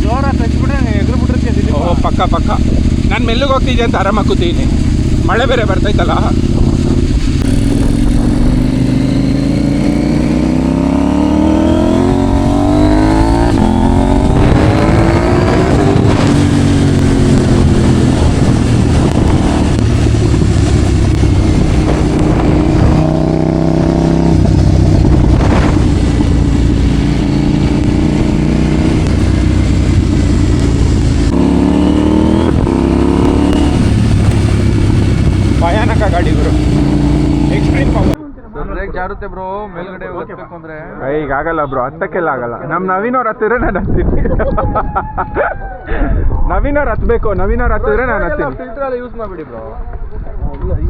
ಜೋರ ತೆಚ್ಬಿಟ್ರೆ ಎದುರು ಬಿಟ್ಟಿರ್ತೀಯ. ಓ ಪಕ್ಕ ನಾನು ಮೆಲ್ಲಿಗೆ ಹೋಗ್ತಿದ್ದೆ ಅಂತ ಆರಾಮಾಗಿ ಕೂತೀನಿ. ಮಳೆ ಬೇರೆ ಬರ್ತೈತಲ್ಲ. ಭಯಾನಕ ಗಾಡಿಗಳು, ಎಕ್ಸ್ಟ್ರೀಮ್ ಪವರ್. ಬ್ರೇಕ್ ಜಾರುತ್ತೆ ಬ್ರೋ, ಮೇಲ್ಗಡೆ ಹೋಗ್ಬೇಕು ಅಂದ್ರೆ. ಈಗ ಆಗಲ್ಲ ಬ್ರೋ, ಹತ್ತಕ್ಕೆಲ್ಲ ಆಗಲ್ಲ. ನಮ್ಮ ನವೀನವ್ರು ಹತ್ತಿದ್ರೆ ನಾನು ಹತ್ತೀನಿ. ನವೀನವ್ರು ಹತ್ಬೇಕು, ನವೀನವ್ರು ಹತ್ತಿದ್ರೆ ನಾನು ಹತ್ತೀನಿ. ಫಿಲ್ಟರ್ ಎಲ್ಲ ಯೂಸ್ ಮಾಡ್ಬಿಡಿ ಬ್ರೋ,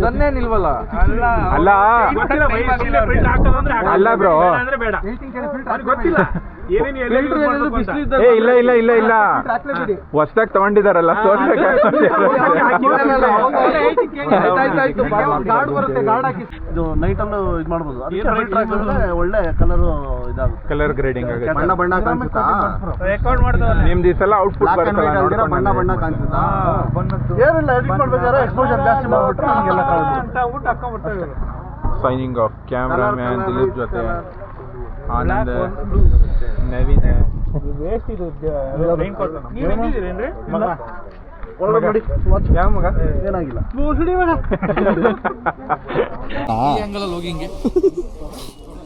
ಸನ್ನೆ ನಿಲ್ವಲ್ಲ. ಅಲ್ಲ ಅಲ್ಲ ಬ್ರೋ, ಏ ಇಲ್ಲ ಇಲ್ಲ ಇಲ್ಲ ಇಲ್ಲ, ಹೊಸ್ದಾಗಿ ತಗೊಂಡಿದಾರಲ್ಲ ಇದು ನೈಟ್ ಅಲ್ಲೂ ಇದು ಮಾಡ್ಬೋದು. ಒಳ್ಳೆ ಕಲರ್ ಇದಾಗುತ್ತೆ, ಕಲರ್ ಗ್ರೇಡಿಂಗ್ ಆಗುತ್ತೆ. ಬಣ್ಣ ಬಣ್ಣ ಕಾಣಿಸುತ್ತಾ? ನಿಮ್ದು ಈ ಸಲ ಔಟ್ಪುಟ್ ಬರುತ್ತಲ್ಲ, ಬಣ್ಣ ಬಣ್ಣ ಕಾಣಿಸುತ್ತಾ? ಏನಿಲ್ಲ, ಎಡಿಟ್ ಮಾಡ್ಬೇಕಾದ್ರೆ ಎಕ್ಸ್ಪೋಜರ್ ಜಾಸ್ತಿ ಮಾಡ್ಬಿಟ್ರೆ ನಮಗೆಲ್ಲ ಸೈನಿಂಗ್ ಆಫ್ ಕ್ಯಾಮ್ರಾಮ್ಯಾನ್ ದಿಲೀಪ್ ಜೊತೆ ಆನಂದ್, ನವೀನ್ ವೇಸ್ಟ್ ಇದು ರೈನ್ ಕೋಟ್ ನೀವು ಹೆಂಗಿದ್ದೀರೇನ್ರಿ ಮಗ ನೋಡಿ ಯಾವ ಮಗ ಏನಾಗಿಲ್ಲ ಹಂಗಲ್ಲ ಹೋಗಿ ಹಿಂಗೆ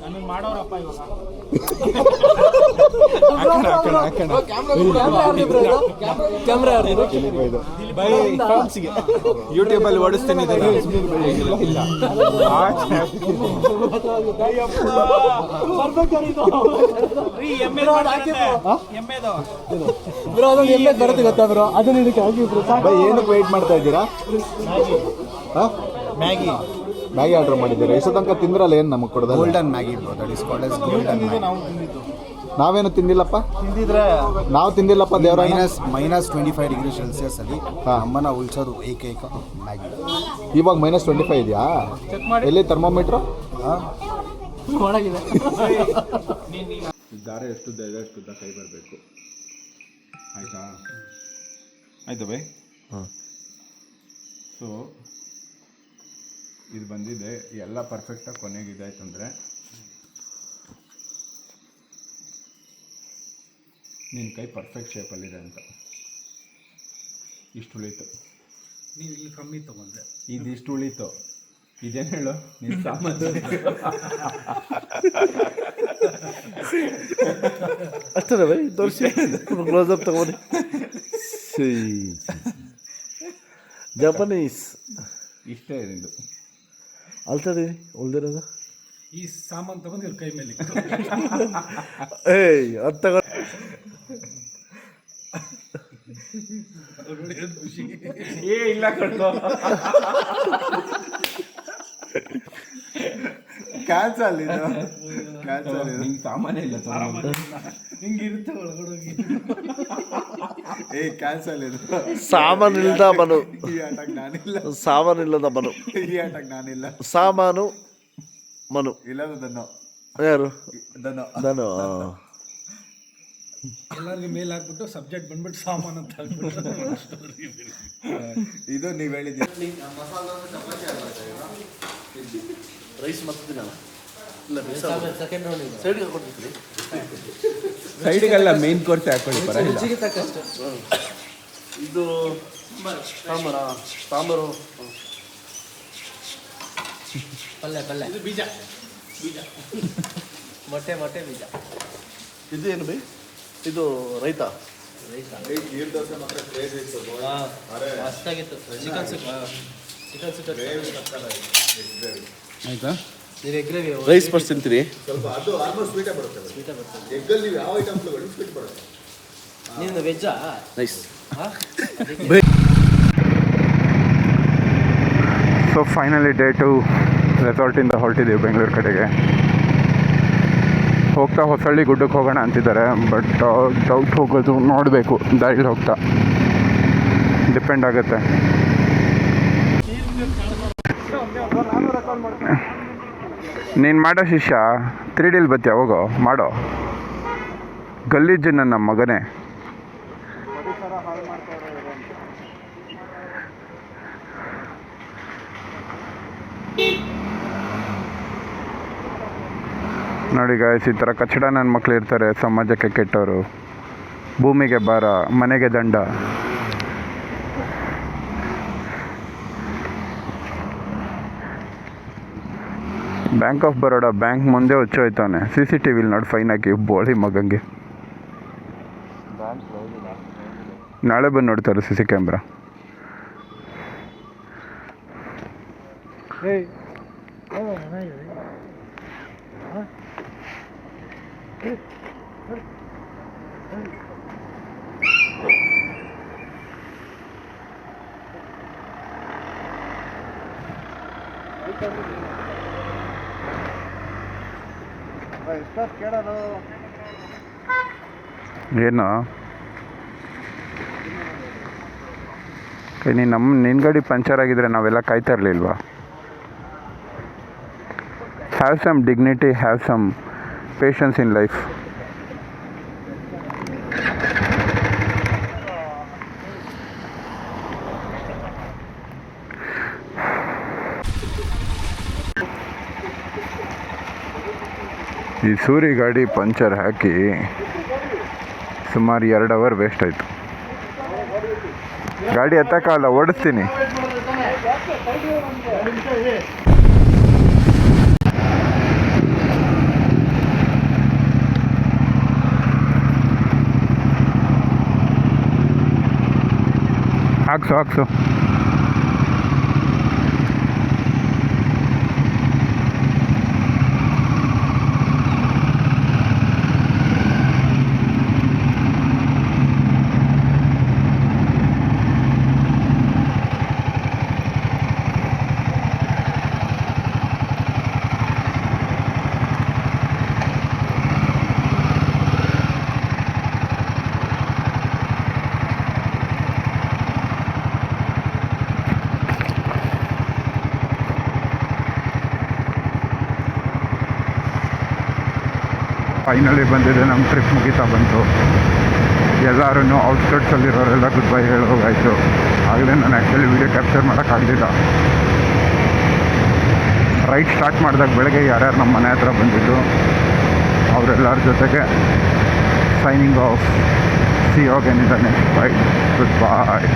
ನಾನು ಮಾಡೋರಪ್ಪ ಇವಾಗ ಕ್ಯಾಮ್ರಾ ಯೂಟ್ಯೂಬಲ್ಲಿ ಓಡಿಸ್ತೀನಿ ಇಲ್ಲ ಎಮ್ಮೆ ಬರುತ್ತೆ ಗೊತ್ತಾ ಬ್ರೋ ಅದನ್ನ ಇದಕ್ಕೆ ಹಾಕಿ ಏನಕ್ಕೆ ವೆಯ್ಟ್ ಮಾಡ್ತಾ ಇದ್ದೀರಾ? ಮ್ಯಾಗಿ ಮ್ಯಾಗಿ ಆರ್ಡರ್ ಮಾಡಿದ್ದೀರಾ? ಇಷ್ಟು ತನಕ ತಿಂದ್ರಲ್ಲ, ಏನು ನಮಗೆ ಕೊಡೋದು? Golden Maggi bro, that is called as golden. ನಾವೇನು ತಿಂದಿಲ್ಲಪ್ಪ. ನಾವು ತಿಂದಿಲ್ಲಪ್ಪ ದೇವರ. -25 ಡಿಗ್ರಿ ಸೆಲ್ಸಿಯಸ್ ಅಲ್ಲಿ ಅಮ್ಮನ ಉಳಿಸೋದು ಏಕೈಕ ಮ್ಯಾಗಿ. ಇವಾಗ -25 ಇದೆಯಾ? ಎಲ್ಲಿ ಥರ್ಮೋಮೀಟ್ರು? ದಾರ ಎಷ್ಟುದ್ದ ಇದೆ ಅಷ್ಟುದ್ದ ಕೈ ಬರಬೇಕು. ಆಯಿತಾ ಆಯ್ತಾ ಬೈ? ಹಾಂ. ಸೊ ಇದು ಬಂದಿದೆ ಎಲ್ಲ ಪರ್ಫೆಕ್ಟಾಗಿ ಕೊನೆಗೆ ಇದಾಯ್ತು ಅಂದರೆ ನಿನ್ನ ಕೈ ಪರ್ಫೆಕ್ಟ್ ಶೇಪಲ್ಲಿದೆ ಅಂತ. ಇಷ್ಟು ಉಳೀತು, ನೀವು ಇಲ್ಲಿ ಕಮ್ಮಿ ತೊಗೊಂಡ್ರೆ ಇದಿಷ್ಟು ಉಳೀತು. ಇದೇನು ಹೇಳು ನಿನ್ನ ಸಾಮಾನು. ಅಷ್ಟೇ ಬೈ, ತೋರಿಸಿ ಕ್ಲೋಸಪ್ ತಗೊಂಡು. ಜಪನೀಸ್ ಇಷ್ಟೇ ಇದು. ಅಲ್ತಡಿ ಉಳ್ದಿರೋದು. ಈ ಸಾಮಾನು ತಗೊಂಡು ಇವ್ರ ಕೈ ಮೇಲೆ ಏಯ್ ಅದು ತಗೊಂಡು ಇಲ್ಲ ಕಣ್ಣು ಕ್ಯಾನ್ಸಲ್ ಇದು, ಕ್ಯಾನ್ಸಲ್ ಇದು. ನಿಂಗೆ ಸಾಮಾನೇ ಇಲ್ಲ ಹಿಂಗಿರುತ್ತೆ ಒಳಗಡೆ. ಕ್ಯಾನ್ಸಲ್ ಇದು. ಸಾಮಾನು ಇಲ್ದ ಮನು, ಈ ಆಟಕ್ಕೆ ನಾನಿಲ್ಲ. ಸಾಮಾನು ಇಲ್ಲದ ಮನು, ಈ ಆಟಕ್ಕೆ ನಾನಿಲ್ಲ. ಸಾಮಾನು ಮನು. ಇಲ್ಲದ ದನ್ನು. ಯಾರು? ದನ್ನು. ನಾನು ಎಲ್ಲರಿಗೂ ಮೇಲ್ ಹಾಕ್ಬಿಟ್ಟು ಸಬ್ಜೆಕ್ಟ್ ಬಂದ್ಬಿಟ್ಟು ಸಾಮಾನು ಅಂತ ಹಾಕ್ಬಿಟ್ಟು ಇದು ನೀವು ಹೇಳಿದ್ದೀರಿ. ರೈಸ್ ಮಾಡ್ತಿದ್ದೀನಿ ಸೆಕೆಂಡ್ ರೌಂಡ್ ಸೈಡ್ಗೆ ಕೊಡ್ತೀನಿ. ಸೈಡ್ಗೆಲ್ಲ ಮೇನ್ ಕೋರ್ಸ್ ಹಾಕೊಳ್ಳಿ ಪರವಾಗಿಲ್ಲ. ಇದು ಸಾಂಬಾರು ಪಲ್ಯ ಇದು ಬೀಜ ಮೊಟ್ಟೆ ಬೀಜ. ಇದು ಏನು ಬೈ? ಇದು ರೈತ. ಮಸ್ತಾಗಿತ್ತು. ಆಯಿತಾ? ರೈಸ್ ಫಸ್ಟ್ ತಿಂತೀರಿ? ಸ್ವಲ್ಪ ಅದು ಆಲ್ಮೋಸ್ಟ್ ಸ್ವೀಟೇ ಬರುತ್ತೆ. ಎಗ್ಗಲ್ಲಿ ನೀವು ಯಾವ ಐಟಮ್ ತಗೊಳ್ಳಿ ಸ್ವೀಟ್ ಬರುತ್ತೆ. ನೀನು ವೆಜ್ಜಾ? ರೈಸ್. ಸೊ ಫೈನಲಿ ಡೇ 2 ರೆಸಾರ್ಟಿಂದ ಹೊರಟಿದ್ದೀವಿ ಬೆಂಗಳೂರು ಕಡೆಗೆ. ಹೋಗ್ತಾ ಹೊಸಳ್ಳಿ ಗುಡ್ಡಕ್ಕೆ ಹೋಗೋಣ ಅಂತಿದ್ದಾರೆ, ಬಟ್ ಡೌಟ್ ಹೋಗೋದು ನೋಡಬೇಕು. ದಾರಿಲಿ ಹೋಗ್ತಾ ಡಿಪೆಂಡ್ ಆಗುತ್ತೆ. ನೀನು ಮಾಡೋ ಶಿಷ್ಯ 3Dಲಿ ಬತ್ತೀಯ? ಹೋಗೋ ಮಾಡೋ. ಗಲೀಜು ನನ್ನ ಮಗನೇ. ನೋಡಿ ಗಾಯ್ಸ್, ಈ ಥರ ಕಚ್ಚಡ ನನ್ನ ಮಕ್ಳು ಇರ್ತಾರೆ, ಸಮಾಜಕ್ಕೆ ಕೆಟ್ಟವರು. ಭೂಮಿಗೆ ಭಾರ, ಮನೆಗೆ ದಂಡ. ಬ್ಯಾಂಕ್ ಆಫ್ ಬರೋಡಾ ಬ್ಯಾಂಕ್ ಮುಂದೆ ಹೊಚ್ಚೋಯ್ತಾನೆ. CCTV ನೋಡಿ ಫೈನ್ ಹಾಕಿ ಬೋಳಿ ಮಗಂಗೆ. ನಾಳೆ ಬಂದು ನೋಡ್ತಾರೆ CC ಕ್ಯಾಮ್ರಾ. ಏನು ನಿನ್ನ ಗಾಡಿ ಪಂಚರ್ ಆಗಿದ್ರೆ ನಾವೆಲ್ಲ ಕಾಯ್ತಾ ಇರಲಿಲ್ವಾ? Have some dignity, have some patience in life. ಈ ಸೂರಿ ಗಾಡಿ ಪಂಚರ್ ಹಾಕಿ ಸುಮಾರು 2 ಅವರ್ ವೇಸ್ಟ್ ಆಯಿತು. ಗಾಡಿ ಎತ್ತಕ್ಕಾಗಲ್ಲ, ಓಡಿಸ್ತೀನಿ. ಹಾಕ್ಸು ಫೈನಲಿ ಬಂದಿದೆ. ನಮ್ಮ ಟ್ರಿಪ್ ಮುಗಿತಾ ಬಂತು. ಎಲ್ಲರೂ ಔಟ್ಸ್ಕರ್ಟ್ಸಲ್ಲಿರೋರೆಲ್ಲ ಗುಡ್ ಬೈ ಹೇಳೋಗಾಯಿತು. ಆಗಲೇ ನಾನು ಆ್ಯಕ್ಚುಲಿ ವೀಡಿಯೋ ಕ್ಯಾಪ್ಚರ್ ಮಾಡೋಕ್ಕಾಗಲಿಲ್ಲ. ರೈಡ್ ಸ್ಟಾರ್ಟ್ ಮಾಡಿದಾಗ ಬೆಳಗ್ಗೆ ಯಾರ್ಯಾರು ನಮ್ಮ ಮನೆ ಹತ್ರ ಬಂದಿದ್ದು ಅವರೆಲ್ಲರ ಜೊತೆಗೆ signing off. See you again in the next ride. Good bye.